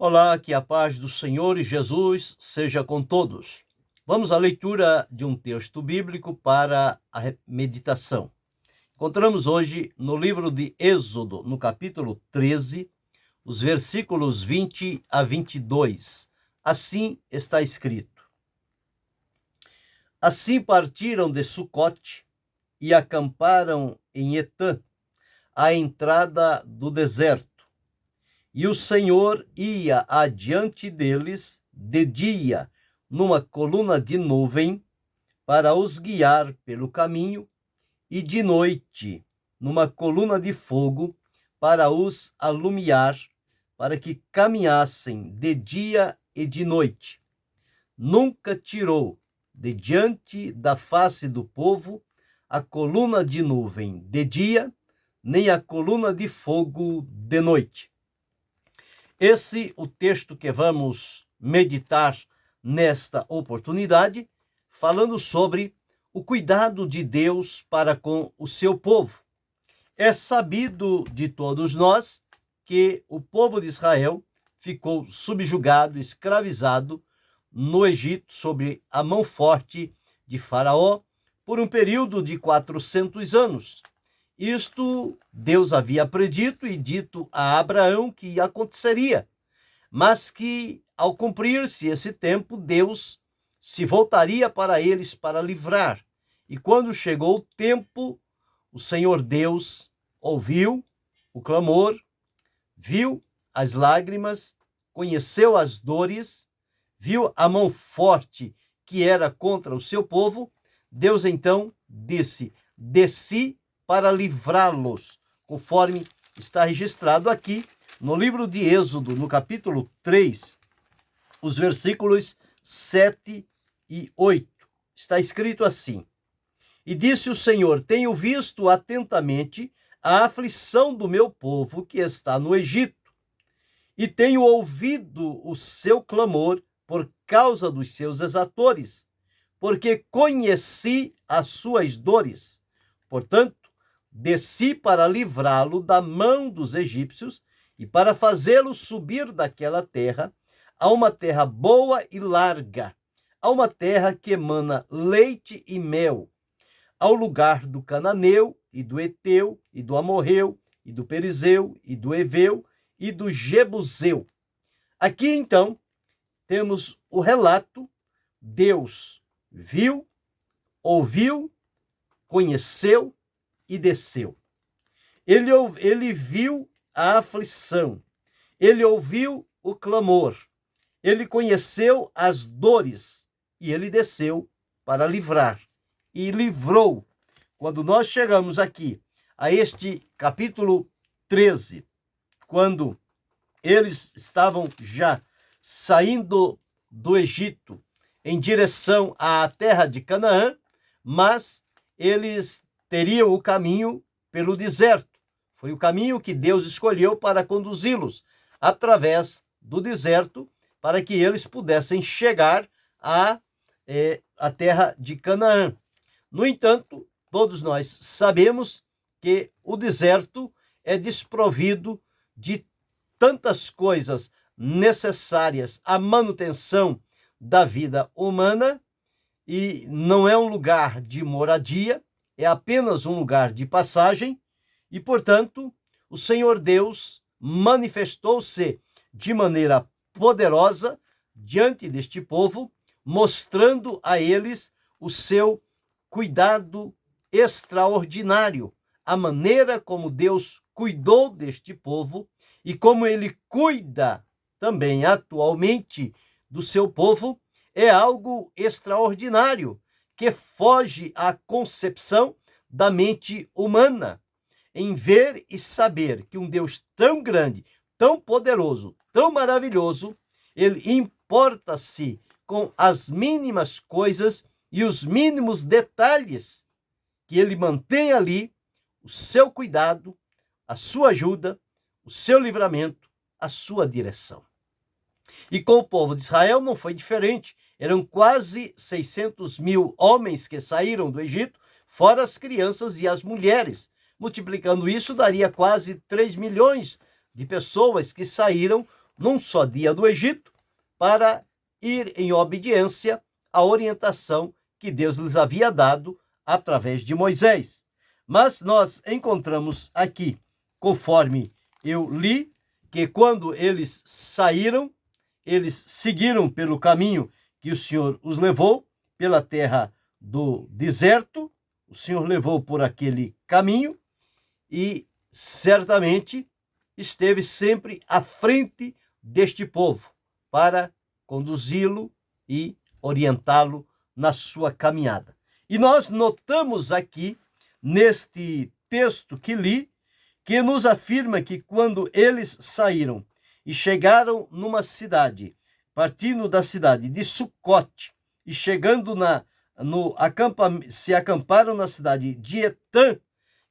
Olá, que a paz do Senhor e Jesus seja com todos. Vamos à leitura de um texto bíblico para a meditação. Encontramos hoje no livro de Êxodo, no capítulo 13, os versículos 20 a 22. Assim está escrito: Assim partiram de Sucote e acamparam em Etã, à entrada do deserto. E o Senhor ia adiante deles de dia, numa coluna de nuvem, para os guiar pelo caminho, e de noite, numa coluna de fogo, para os alumiar, para que caminhassem de dia e de noite. Nunca tirou de diante da face do povo a coluna de nuvem de dia, nem a coluna de fogo de noite. Esse o texto que vamos meditar nesta oportunidade, falando sobre o cuidado de Deus para com o seu povo. É sabido de todos nós que o povo de Israel ficou subjugado, escravizado no Egito, sob a mão forte de Faraó, por um período de 400 anos. Isto Deus havia predito e dito a Abraão que aconteceria, mas que, ao cumprir-se esse tempo, Deus se voltaria para eles para livrar. E quando chegou o tempo, o Senhor Deus ouviu o clamor, viu as lágrimas, conheceu as dores, viu a mão forte que era contra o seu povo. Deus então disse: desci para livrá-los, conforme está registrado aqui no livro de Êxodo, no capítulo 3, os versículos 7 e 8. Está escrito assim: E disse o Senhor: tenho visto atentamente a aflição do meu povo que está no Egito, e tenho ouvido o seu clamor por causa dos seus exatores, porque conheci as suas dores. Portanto, desci para livrá-lo da mão dos egípcios e para fazê-lo subir daquela terra a uma terra boa e larga, a uma terra que emana leite e mel, ao lugar do cananeu e do eteu e do amorreu e do perizeu e do eveu e do jebuseu. Aqui então temos o relato: Deus viu, ouviu, conheceu e desceu. Ele viu a aflição, ele ouviu o clamor, ele conheceu as dores e ele desceu para livrar e livrou. Quando nós chegamos aqui a este capítulo 13, quando eles estavam já saindo do Egito em direção à terra de Canaã, mas eles teriam o caminho pelo deserto. Foi o caminho que Deus escolheu para conduzi-los através do deserto, para que eles pudessem chegar à terra de Canaã. No entanto, todos nós sabemos que o deserto é desprovido de tantas coisas necessárias à manutenção da vida humana, e não é um lugar de moradia, é apenas um lugar de passagem. E, portanto, o Senhor Deus manifestou-se de maneira poderosa diante deste povo, mostrando a eles o seu cuidado extraordinário, a maneira como Deus cuidou deste povo e como ele cuida também atualmente do seu povo, é algo extraordinário, que foge à concepção da mente humana, em ver e saber que um Deus tão grande, tão poderoso, tão maravilhoso, ele importa-se com as mínimas coisas e os mínimos detalhes, que ele mantém ali o seu cuidado, a sua ajuda, o seu livramento, a sua direção. E com o povo de Israel não foi diferente. Eram quase 600 mil homens que saíram do Egito, fora as crianças e as mulheres. Multiplicando isso, daria quase 3 milhões de pessoas que saíram num só dia do Egito, para ir em obediência à orientação que Deus lhes havia dado através de Moisés. Mas nós encontramos aqui, conforme eu li, que quando eles saíram, eles seguiram pelo caminho que o Senhor os levou, pela terra do deserto. O Senhor levou por aquele caminho e certamente esteve sempre à frente deste povo para conduzi-lo e orientá-lo na sua caminhada. E nós notamos aqui, neste texto que li, que nos afirma que quando eles saíram e chegaram numa cidade, partindo da cidade de Sucote e chegando se acamparam na cidade de Etã,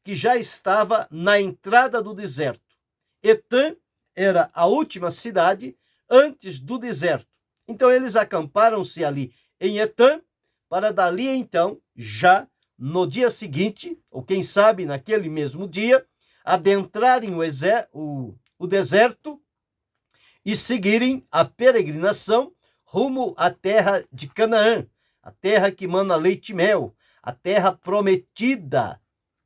que já estava na entrada do deserto. Etã era a última cidade antes do deserto. Então eles acamparam-se ali em Etã, para dali então, já no dia seguinte, ou quem sabe naquele mesmo dia, adentrarem o deserto e seguirem a peregrinação rumo à terra de Canaã, a terra que mana leite e mel, a terra prometida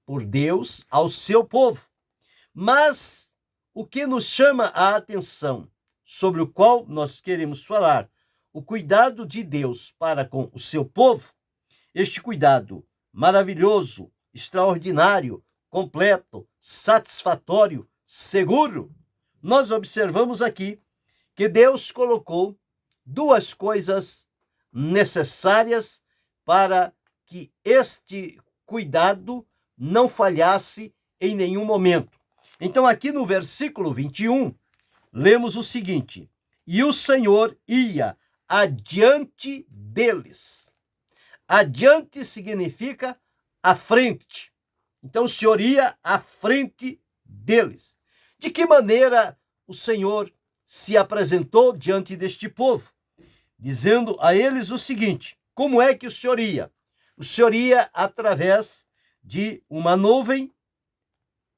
por Deus ao seu povo. Mas o que nos chama a atenção, sobre o qual nós queremos falar, o cuidado de Deus para com o seu povo, este cuidado maravilhoso, extraordinário, completo, satisfatório, seguro, nós observamos aqui que Deus colocou duas coisas necessárias para que este cuidado não falhasse em nenhum momento. Então, aqui no versículo 21, lemos o seguinte: e o Senhor ia adiante deles. Adiante significa à frente. Então, o Senhor ia à frente deles. De que maneira o Senhor se apresentou diante deste povo? Dizendo a eles o seguinte: como é que o Senhor ia? O Senhor ia através de uma nuvem,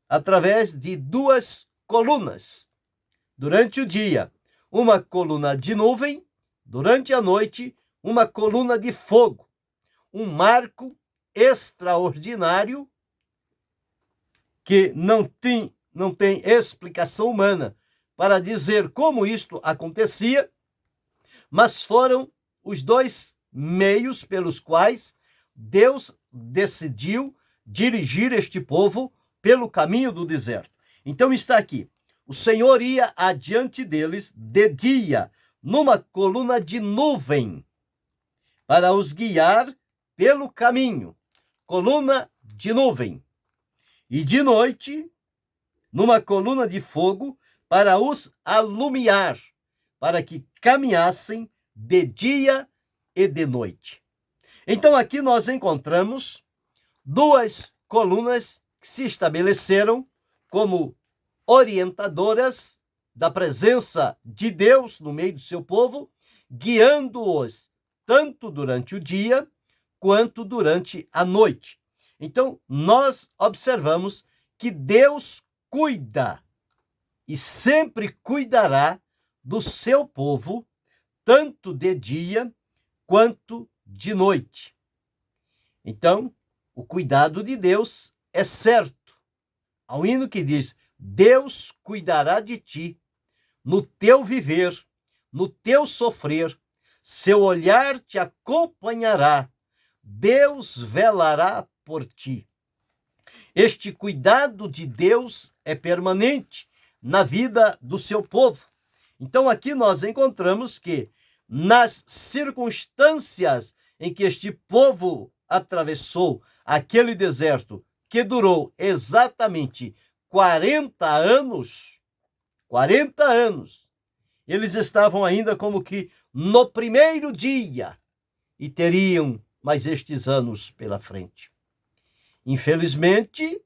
através de duas colunas. Durante o dia, uma coluna de nuvem, durante a noite, uma coluna de fogo. Um marco extraordinário que não tem explicação humana para dizer como isto acontecia, mas foram os dois meios pelos quais Deus decidiu dirigir este povo pelo caminho do deserto. Então está aqui: o Senhor ia adiante deles de dia, numa coluna de nuvem, para os guiar pelo caminho, coluna de nuvem, e de noite, numa coluna de fogo, para os alumiar, para que caminhassem de dia e de noite. Então aqui nós encontramos duas colunas que se estabeleceram como orientadoras da presença de Deus no meio do seu povo, guiando-os tanto durante o dia quanto durante a noite. Então, nós observamos que Deus cuida e sempre cuidará do seu povo, tanto de dia quanto de noite. Então, o cuidado de Deus é certo. Há um hino que diz: Deus cuidará de ti, no teu viver, no teu sofrer, seu olhar te acompanhará, Deus velará por ti. Este cuidado de Deus é permanente na vida do seu povo. Então aqui nós encontramos que nas circunstâncias em que este povo atravessou aquele deserto, que durou exatamente 40 anos, eles estavam ainda como que no primeiro dia e teriam mais estes anos pela frente. Infelizmente,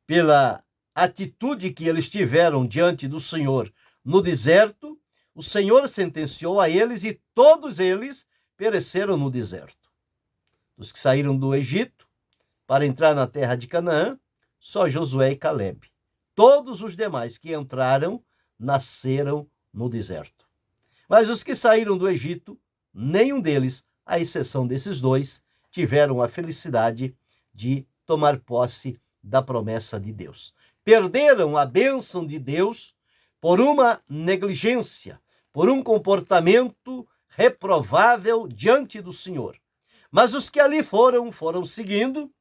pela atitude que eles tiveram diante do Senhor no deserto, o Senhor sentenciou a eles e todos eles pereceram no deserto. Dos que saíram do Egito para entrar na terra de Canaã, só Josué e Calebe. Todos os demais que entraram nasceram no deserto. Mas os que saíram do Egito, nenhum deles, à exceção desses dois, tiveram a felicidade de tomar posse da promessa de Deus. Perderam a bênção de Deus por uma negligência, por um comportamento reprovável diante do Senhor. Mas os que ali foram seguindo,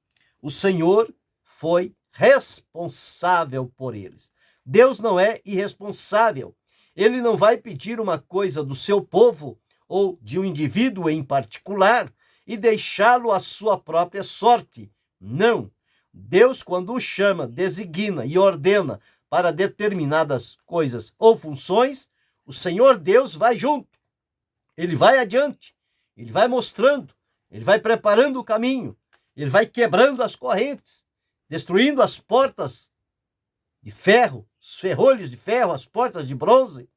o Senhor foi responsável por eles. Deus não é irresponsável. Ele não vai pedir uma coisa do seu povo ou de um indivíduo em particular e deixá-lo à sua própria sorte. Não. Deus, quando o chama, designa e ordena para determinadas coisas ou funções, o Senhor Deus vai junto. Ele vai adiante, ele vai mostrando, ele vai preparando o caminho, ele vai quebrando as correntes, destruindo as portas de ferro, os ferrolhos de ferro, as portas de bronze.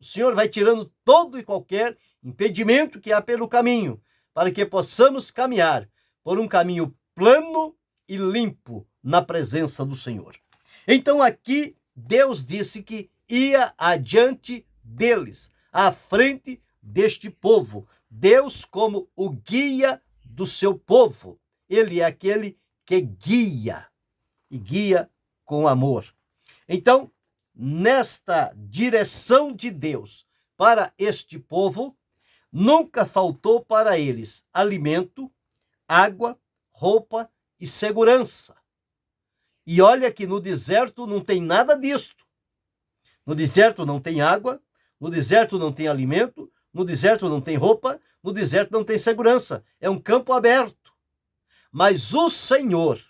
O Senhor vai tirando todo e qualquer impedimento que há pelo caminho, para que possamos caminhar por um caminho plano e limpo na presença do Senhor. Então aqui Deus disse que ia adiante deles, à frente deste povo. Deus como o guia do seu povo. Ele é aquele que guia, e guia com amor. Então, nesta direção de Deus para este povo, nunca faltou para eles alimento, água, roupa e segurança. E olha que no deserto não tem nada disto. No deserto não tem água, no deserto não tem alimento, no deserto não tem roupa, no deserto não tem segurança. É um campo aberto. Mas o Senhor,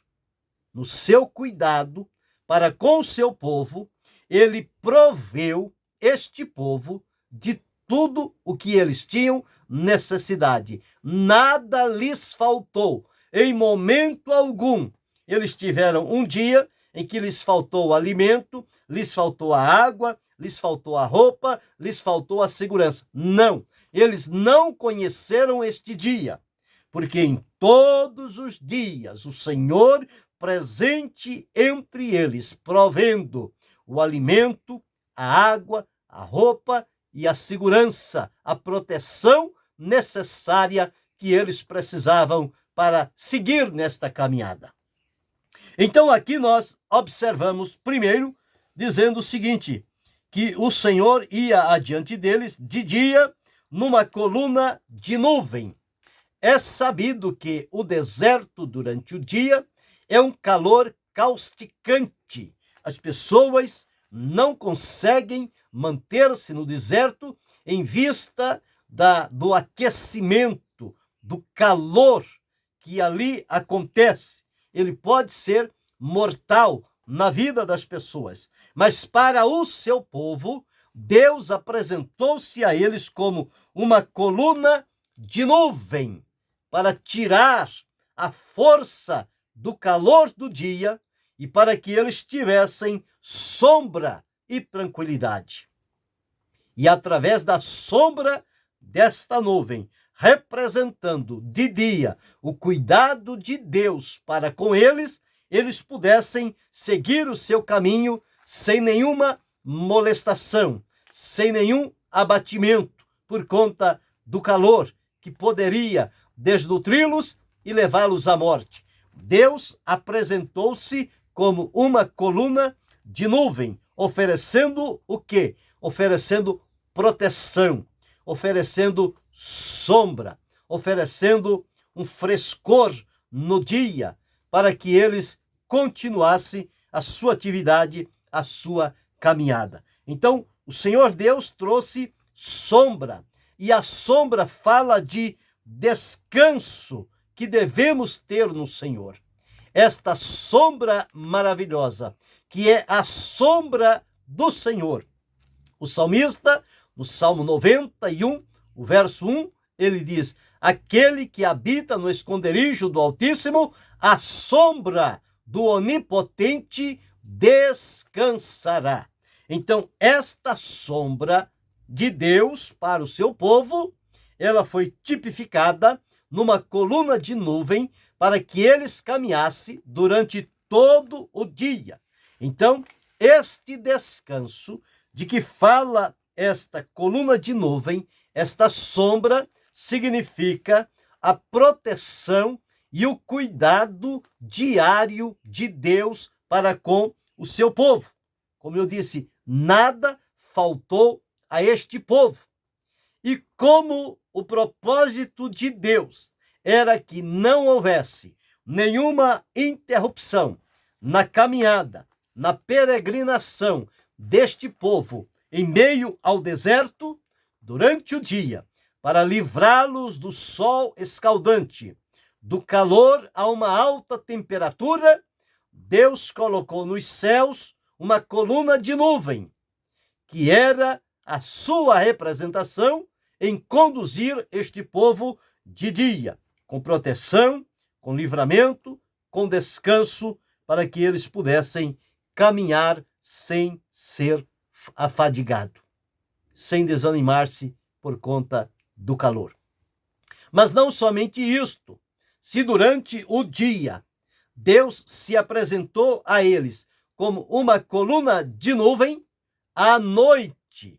no seu cuidado para com o seu povo, ele proveu este povo de tudo o que eles tinham necessidade. Nada lhes faltou. Em momento algum, eles tiveram um dia em que lhes faltou o alimento, lhes faltou a água, lhes faltou a roupa, lhes faltou a segurança. Não, eles não conheceram este dia, porque em todos os dias o Senhor presente entre eles, provendo o alimento, a água, a roupa e a segurança, a proteção necessária que eles precisavam para seguir nesta caminhada. Então aqui nós observamos primeiro dizendo o seguinte, que o Senhor ia adiante deles de dia numa coluna de nuvem. É sabido que o deserto durante o dia é um calor causticante. As pessoas não conseguem manter-se no deserto em vista do aquecimento, do calor que ali acontece. Ele pode ser mortal na vida das pessoas, mas para o seu povo, Deus apresentou-se a eles como uma coluna de nuvem para tirar a força do calor do dia e para que eles tivessem sombra e tranquilidade. E através da sombra desta nuvem, representando de dia o cuidado de Deus para com eles, eles pudessem seguir o seu caminho sem nenhuma molestação, sem nenhum abatimento, por conta do calor que poderia desnutri-los e levá-los à morte. Deus apresentou-se como uma coluna de nuvem, oferecendo o quê? Oferecendo proteção, oferecendo sombra, oferecendo um frescor no dia, para que eles continuassem a sua atividade, a sua caminhada. Então, o Senhor Deus trouxe sombra, e a sombra fala de descanso que devemos ter no Senhor. Esta sombra maravilhosa, que é a sombra do Senhor. O salmista, no Salmo 91, o verso 1, ele diz: aquele que habita no esconderijo do Altíssimo, a sombra do Onipotente descansará. Então, esta sombra de Deus para o seu povo, ela foi tipificada numa coluna de nuvem para que eles caminhassem durante todo o dia. Então, este descanso de que fala esta coluna de nuvem, esta sombra, significa a proteção e o cuidado diário de Deus para com o seu povo. Como eu disse, nada faltou a este povo. E como o propósito de Deus era que não houvesse nenhuma interrupção na caminhada, na peregrinação deste povo em meio ao deserto, durante o dia, para livrá-los do sol escaldante, do calor a uma alta temperatura, Deus colocou nos céus uma coluna de nuvem, que era a sua representação em conduzir este povo de dia, com proteção, com livramento, com descanso, para que eles pudessem caminhar sem ser afadigado, sem desanimar-se por conta do calor. Mas não somente isto. Se durante o dia Deus se apresentou a eles como uma coluna de nuvem, à noite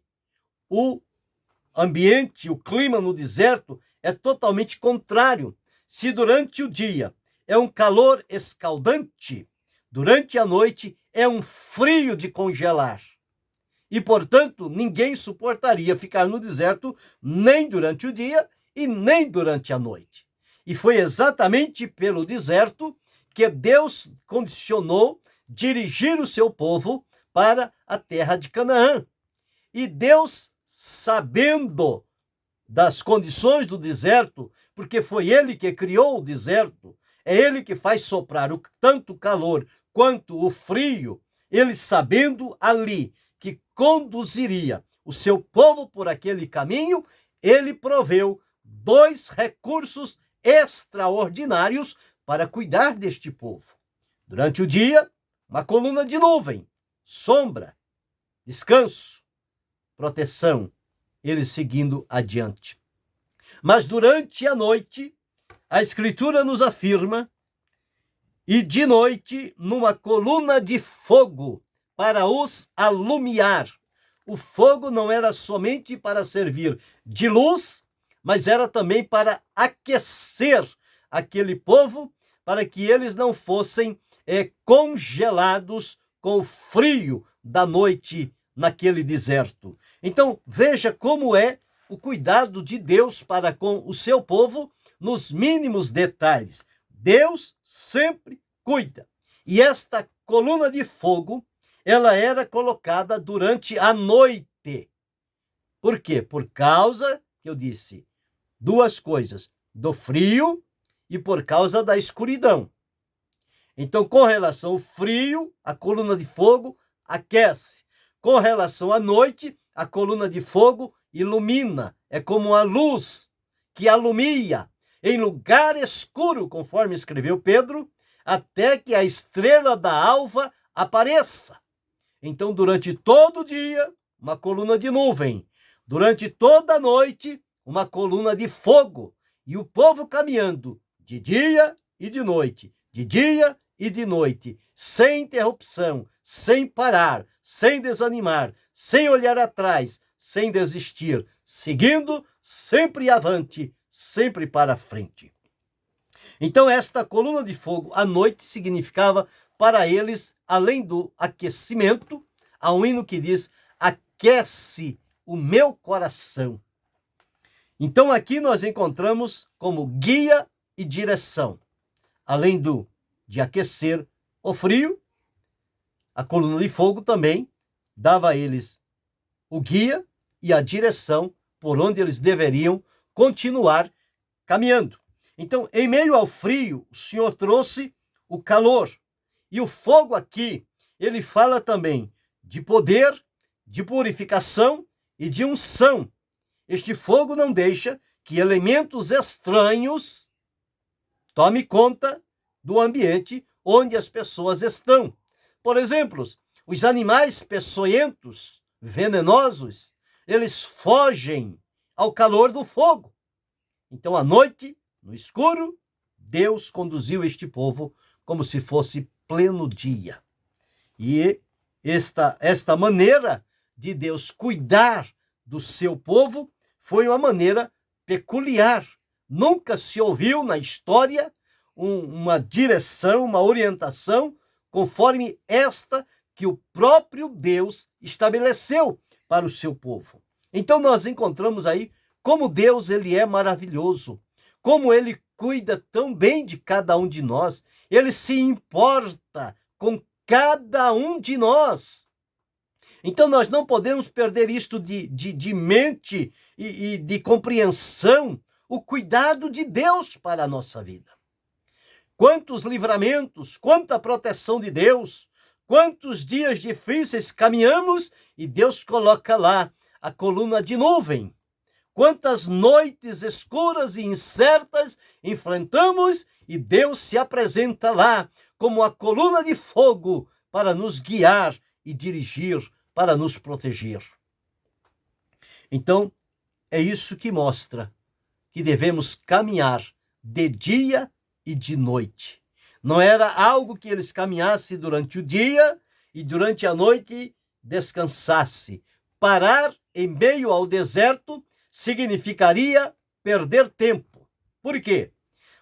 o ambiente, o clima no deserto é totalmente contrário. Se durante o dia é um calor escaldante, durante a noite é um frio de congelar. E, portanto, ninguém suportaria ficar no deserto nem durante o dia e nem durante a noite. E foi exatamente pelo deserto que Deus condicionou dirigir o seu povo para a terra de Canaã. E Deus, sabendo das condições do deserto, porque foi Ele que criou o deserto, é Ele que faz soprar tanto o calor quanto o frio, Ele sabendo ali que conduziria o seu povo por aquele caminho, Ele proveu 2 recursos extraordinários para cuidar deste povo. Durante o dia, uma coluna de nuvem, sombra, descanso, proteção, eles seguindo adiante. Mas durante a noite, a Escritura nos afirma, e de noite, numa coluna de fogo para os alumiar. O fogo não era somente para servir de luz, mas era também para aquecer aquele povo, para que eles não fossem congelados com o frio da noite naquele deserto. Então, veja como é o cuidado de Deus para com o seu povo nos mínimos detalhes. Deus sempre cuida. E esta coluna de fogo, ela era colocada durante a noite. Por quê? Por causa, que eu disse, 2 coisas, do frio e por causa da escuridão. Então, com relação ao frio, a coluna de fogo aquece. Com relação à noite, a coluna de fogo ilumina. É como uma luz que alumia em lugar escuro, conforme escreveu Pedro, até que a estrela da alva apareça. Então, durante todo o dia, uma coluna de nuvem. Durante toda a noite, uma coluna de fogo. E o povo caminhando de dia e de noite, de dia e de noite, sem interrupção, sem parar, sem desanimar, sem olhar atrás, sem desistir, seguindo sempre avante, sempre para frente. Então, esta coluna de fogo à noite significava para eles, além do aquecimento, há um hino que diz: aquece o meu coração. Então, aqui nós encontramos como guia e direção. Além de aquecer o frio, a coluna de fogo também dava a eles o guia e a direção por onde eles deveriam continuar caminhando. Então, em meio ao frio, o Senhor trouxe o calor. E o fogo aqui, ele fala também de poder, de purificação e de unção. Este fogo não deixa que elementos estranhos tome conta do ambiente onde as pessoas estão. Por exemplo, os animais peçonhentos, venenosos, eles fogem ao calor do fogo. Então, à noite, no escuro, Deus conduziu este povo como se fosse pleno dia. E esta maneira de Deus cuidar do seu povo foi uma maneira peculiar. Nunca se ouviu na história uma direção, uma orientação conforme esta que o próprio Deus estabeleceu para o seu povo. Então nós encontramos aí como Deus ele é maravilhoso, como ele cuida tão bem de cada um de nós, ele se importa com cada um de nós. Então nós não podemos perder isto de mente e de compreensão, o cuidado de Deus para a nossa vida. Quantos livramentos, quanta proteção de Deus, quantos dias difíceis caminhamos e Deus coloca lá a coluna de nuvem. Quantas noites escuras e incertas enfrentamos e Deus se apresenta lá como a coluna de fogo para nos guiar e dirigir, para nos proteger. Então, é isso que mostra que devemos caminhar de dia e de noite. Não era algo que eles caminhassem durante o dia e durante a noite descansasse. Parar em meio ao deserto significaria perder tempo. Por quê?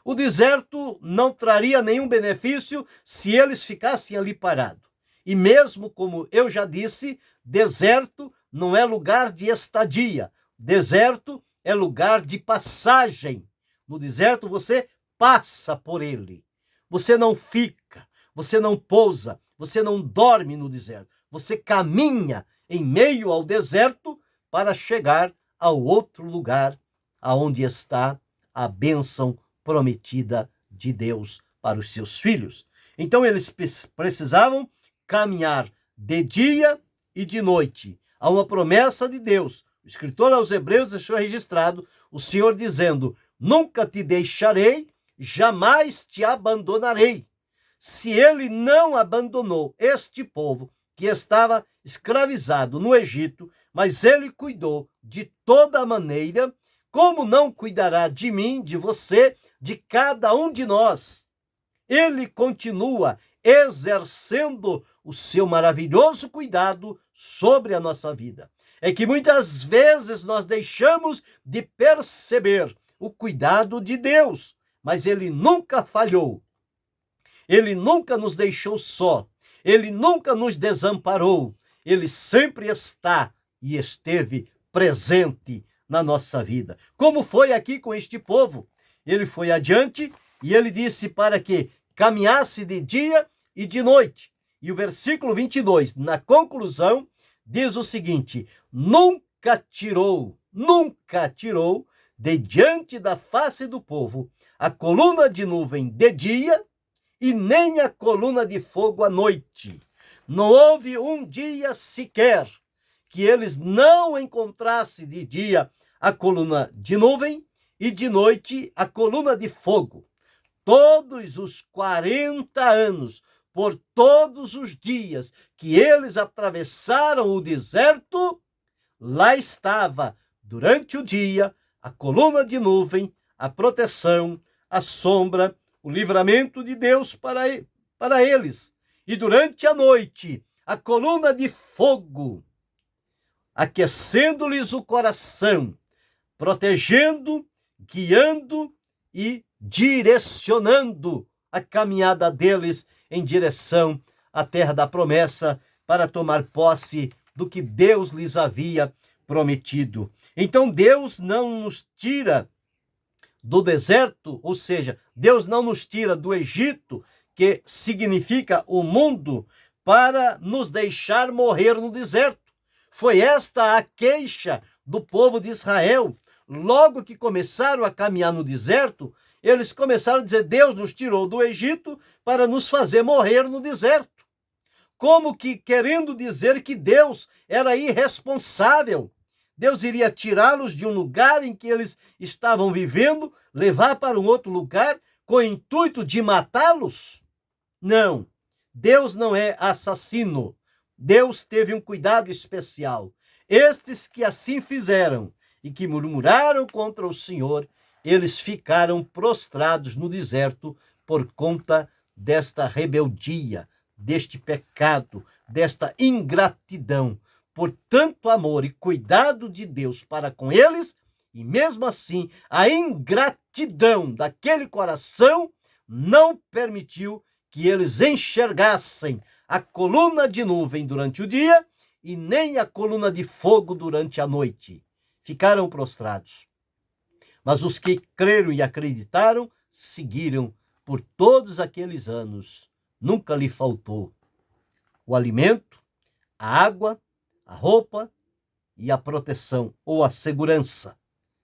O deserto não traria nenhum benefício se eles ficassem ali parados. E mesmo como eu já disse, deserto não é lugar de estadia. Deserto é lugar de passagem. No deserto você passa por ele. Você não fica, você não pousa, você não dorme no deserto. Você caminha em meio ao deserto para chegar ao outro lugar aonde está a bênção prometida de Deus para os seus filhos. Então eles precisavam caminhar de dia e de noite. Há uma promessa de Deus. O escritor aos Hebreus deixou registrado o Senhor dizendo: nunca te deixarei, jamais te abandonarei. Se ele não abandonou este povo que estava escravizado no Egito, mas ele cuidou de toda maneira, como não cuidará de mim, de você, de cada um de nós? Ele continua exercendo o seu maravilhoso cuidado sobre a nossa vida. É que muitas vezes nós deixamos de perceber o cuidado de Deus, mas ele nunca falhou. Ele nunca nos deixou só. Ele nunca nos desamparou. Ele sempre está e esteve presente na nossa vida. Como foi aqui com este povo? Ele foi adiante e ele disse para que caminhasse de dia e de noite. E o versículo 22, na conclusão, diz o seguinte: nunca tirou de diante da face do povo a coluna de nuvem de dia e nem a coluna de fogo à noite. Não houve um dia sequer que eles não encontrassem de dia a coluna de nuvem e de noite a coluna de fogo. Todos os 40 anos, por todos os dias que eles atravessaram o deserto, lá estava, durante o dia, a coluna de nuvem, a proteção, a sombra, o livramento de Deus para eles. E durante a noite, a coluna de fogo, aquecendo-lhes o coração, protegendo, guiando e direcionando a caminhada deles em direção à terra da promessa para tomar posse do que Deus lhes havia prometido. Então Deus não nos tira do deserto, ou seja, Deus não nos tira do Egito, que significa o mundo, para nos deixar morrer no deserto. Foi esta a queixa do povo de Israel. Logo que começaram a caminhar no deserto, eles começaram a dizer: Deus nos tirou do Egito para nos fazer morrer no deserto. Como que querendo dizer que Deus era irresponsável. Deus iria tirá-los de um lugar em que eles estavam vivendo, levar para um outro lugar com o intuito de matá-los? Não, Deus não é assassino. Deus teve um cuidado especial. Estes que assim fizeram e que murmuraram contra o Senhor, eles ficaram prostrados no deserto por conta desta rebeldia, deste pecado, desta ingratidão. por tanto amor e cuidado de Deus para com eles, e mesmo assim a ingratidão daquele coração não permitiu que eles enxergassem a coluna de nuvem durante o dia e nem a coluna de fogo durante a noite. Ficaram prostrados. Mas os que creram e acreditaram seguiram por todos aqueles anos. Nunca lhe faltou o alimento, a água, a roupa e a proteção ou a segurança.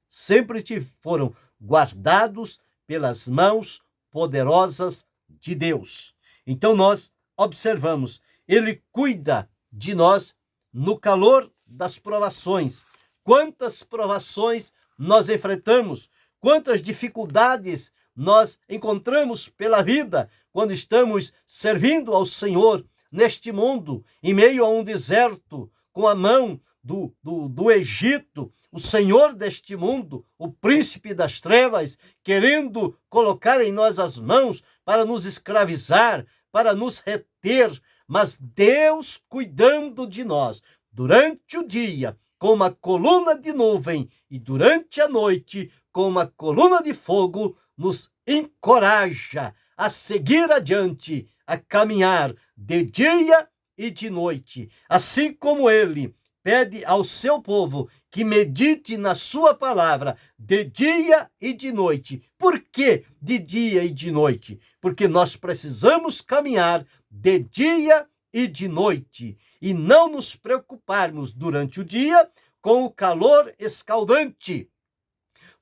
Sempre foram guardados pelas mãos poderosas de Deus. Então nós observamos, ele cuida de nós no calor das provações. Quantas provações nós enfrentamos, quantas dificuldades nós encontramos pela vida quando estamos servindo ao Senhor neste mundo, em meio a um deserto, com a mão do Egito, o Senhor deste mundo, o príncipe das trevas, querendo colocar em nós as mãos para nos escravizar, para nos reter, mas Deus cuidando de nós durante o dia, com uma coluna de nuvem, e durante a noite, com uma coluna de fogo, nos encoraja a seguir adiante, a caminhar de dia e de noite. Assim como ele pede ao seu povo que medite na sua palavra de dia e de noite. Por que de dia e de noite? Porque nós precisamos caminhar de dia e de noite e não nos preocuparmos durante o dia com o calor escaldante,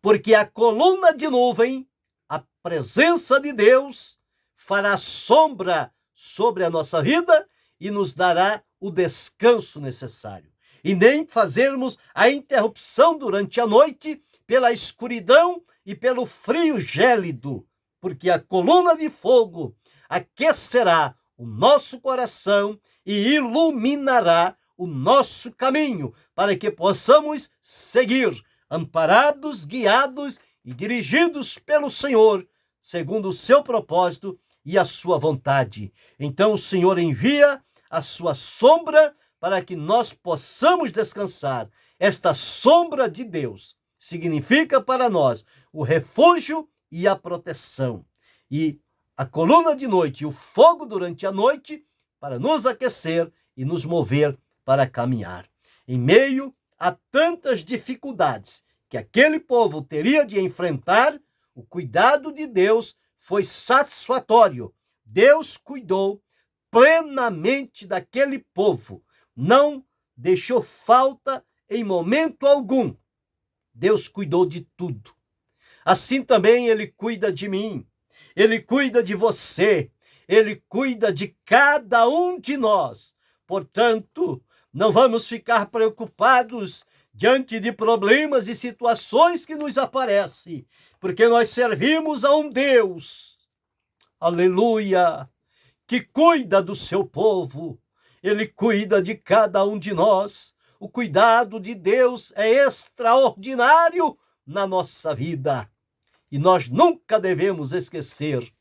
porque a coluna de nuvem, a presença de Deus, fará sombra sobre a nossa vida e nos dará o descanso necessário. E nem fazermos a interrupção durante a noite pela escuridão e pelo frio gélido, porque a coluna de fogo aquecerá o nosso coração e iluminará o nosso caminho, para que possamos seguir, amparados, guiados e dirigidos pelo Senhor, segundo o seu propósito e a sua vontade. Então o Senhor envia a sua sombra para que nós possamos descansar. Esta sombra de Deus significa para nós o refúgio e a proteção. E a coluna de noite e o fogo durante a noite para nos aquecer e nos mover para caminhar. Em meio a tantas dificuldades que aquele povo teria de enfrentar, o cuidado de Deus foi satisfatório. Deus cuidou plenamente daquele povo. Não deixou falta em momento algum. Deus cuidou de tudo. Assim também ele cuida de mim. Ele cuida de você. Ele cuida de cada um de nós. Portanto, não vamos ficar preocupados diante de problemas e situações que nos aparecem, porque nós servimos a um Deus, aleluia, que cuida do seu povo. Ele cuida de cada um de nós. O cuidado de Deus é extraordinário na nossa vida. E nós nunca devemos esquecer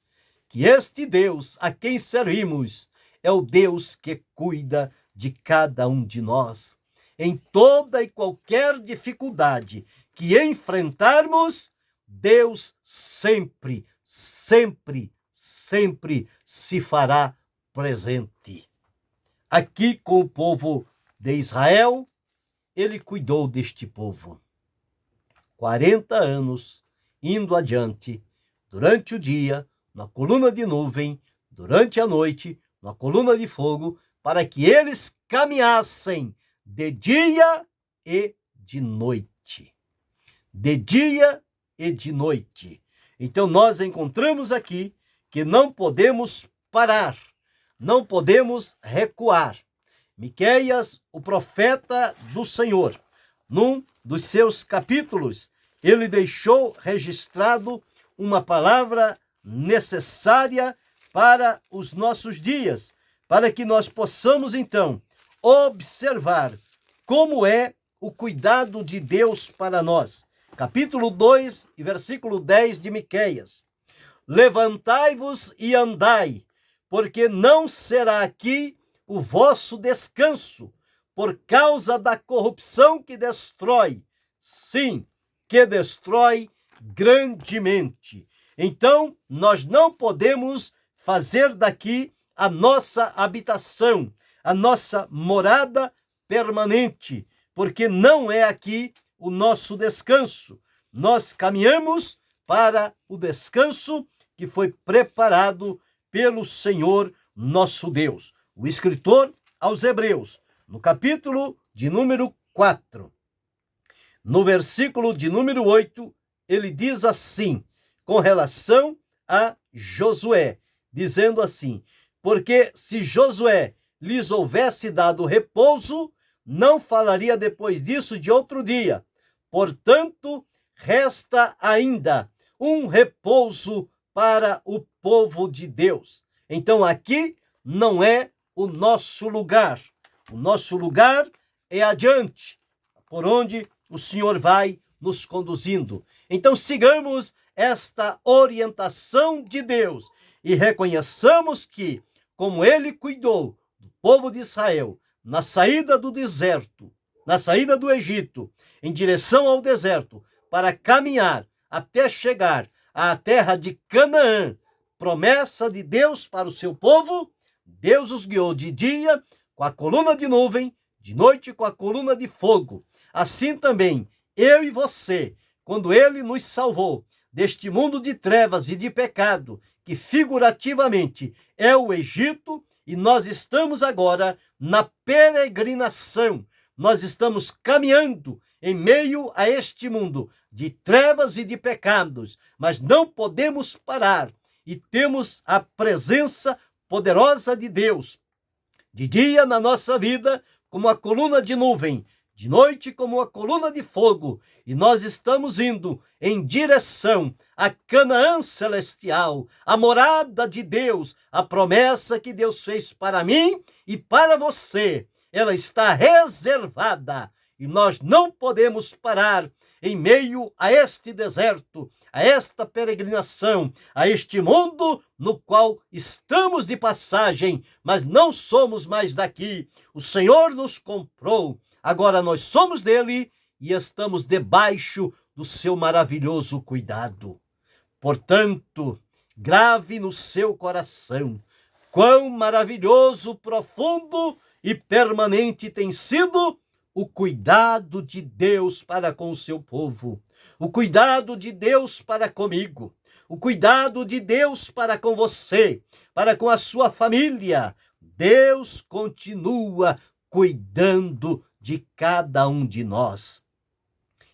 que este Deus a quem servimos é o Deus que cuida de cada um de nós. Em toda e qualquer dificuldade que enfrentarmos, Deus sempre, sempre, sempre se fará presente. Aqui com o povo de Israel, ele cuidou deste povo. 40 anos indo adiante, durante o dia, na coluna de nuvem, durante a noite, na coluna de fogo, para que eles caminhassem de dia e de noite. De dia e de noite. Então nós encontramos aqui que não podemos parar, não podemos recuar. Miqueias, o profeta do Senhor, num dos seus capítulos, ele deixou registrado uma palavra necessária para os nossos dias, para que nós possamos então observar como é o cuidado de Deus para nós. Capítulo 2, versículo 10 de Miqueias. Levantai-vos e andai, porque não será aqui o vosso descanso, por causa da corrupção que destrói. Sim, que destrói grandemente. Então, nós não podemos fazer daqui a nossa habitação, a nossa morada permanente, porque não é aqui o nosso descanso. Nós caminhamos para o descanso que foi preparado pelo Senhor nosso Deus. O escritor aos Hebreus, no capítulo de número 4, no versículo de número 8, ele diz assim, com relação a Josué, dizendo assim: porque se Josué lhes houvesse dado repouso, não falaria depois disso de outro dia. Portanto, resta ainda um repouso para o povo de Deus. Então, aqui não é o nosso lugar. O nosso lugar é adiante, por onde o Senhor vai nos conduzindo. Então, sigamos esta orientação de Deus e reconheçamos que, como Ele cuidou do povo de Israel na saída do deserto, na saída do Egito, em direção ao deserto, para caminhar até chegar à terra de Canaã, promessa de Deus para o seu povo, Deus os guiou de dia com a coluna de nuvem, de noite com a coluna de fogo. Assim também, eu e você, quando Ele nos salvou deste mundo de trevas e de pecado, que figurativamente é o Egito, e nós estamos agora na peregrinação. Nós estamos caminhando em meio a este mundo de trevas e de pecados, mas não podemos parar e temos a presença poderosa de Deus, de dia na nossa vida, como a coluna de nuvem, de noite como a coluna de fogo, e nós estamos indo em direção a Canaã celestial, a morada de Deus, a promessa que Deus fez para mim e para você. Ela está reservada e nós não podemos parar em meio a este deserto, a esta peregrinação, a este mundo no qual estamos de passagem, mas não somos mais daqui. O Senhor nos comprou, agora nós somos dele e estamos debaixo do seu maravilhoso cuidado. Portanto, grave no seu coração quão maravilhoso, profundo e permanente tem sido o cuidado de Deus para com o seu povo, o cuidado de Deus para comigo, o cuidado de Deus para com você, para com a sua família. Deus continua cuidando de cada um de nós.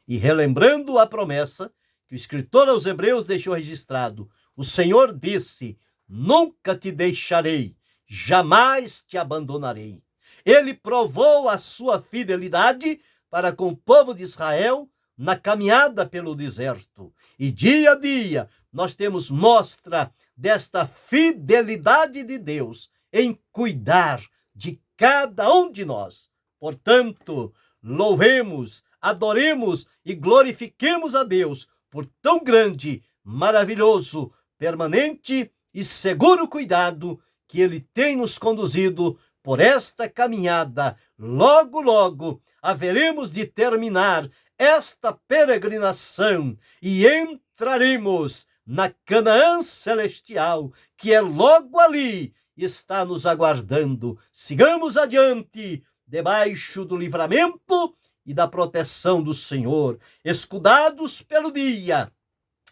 E relembrando a promessa que o escritor aos Hebreus deixou registrado, o Senhor disse: nunca te deixarei, jamais te abandonarei. Ele provou a sua fidelidade para com o povo de Israel na caminhada pelo deserto. E dia a dia nós temos mostra desta fidelidade de Deus em cuidar de cada um de nós. Portanto, louvemos, adoremos e glorifiquemos a Deus por tão grande, maravilhoso, permanente e seguro cuidado que Ele tem nos conduzido por esta caminhada. Logo, logo, haveremos de terminar esta peregrinação e entraremos na Canaã celestial, que é logo ali, está nos aguardando. Sigamos adiante, debaixo do livramento e da proteção do Senhor, escudados pelo dia,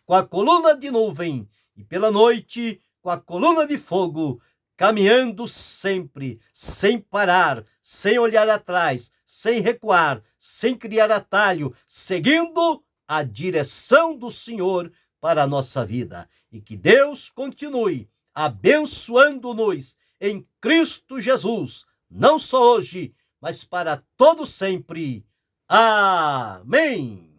com a coluna de nuvem, e pela noite, com a coluna de fogo, caminhando sempre, sem parar, sem olhar atrás, sem recuar, sem criar atalho, seguindo a direção do Senhor para a nossa vida. E que Deus continue abençoando-nos em Cristo Jesus, não só hoje, mas para todo sempre. Amém.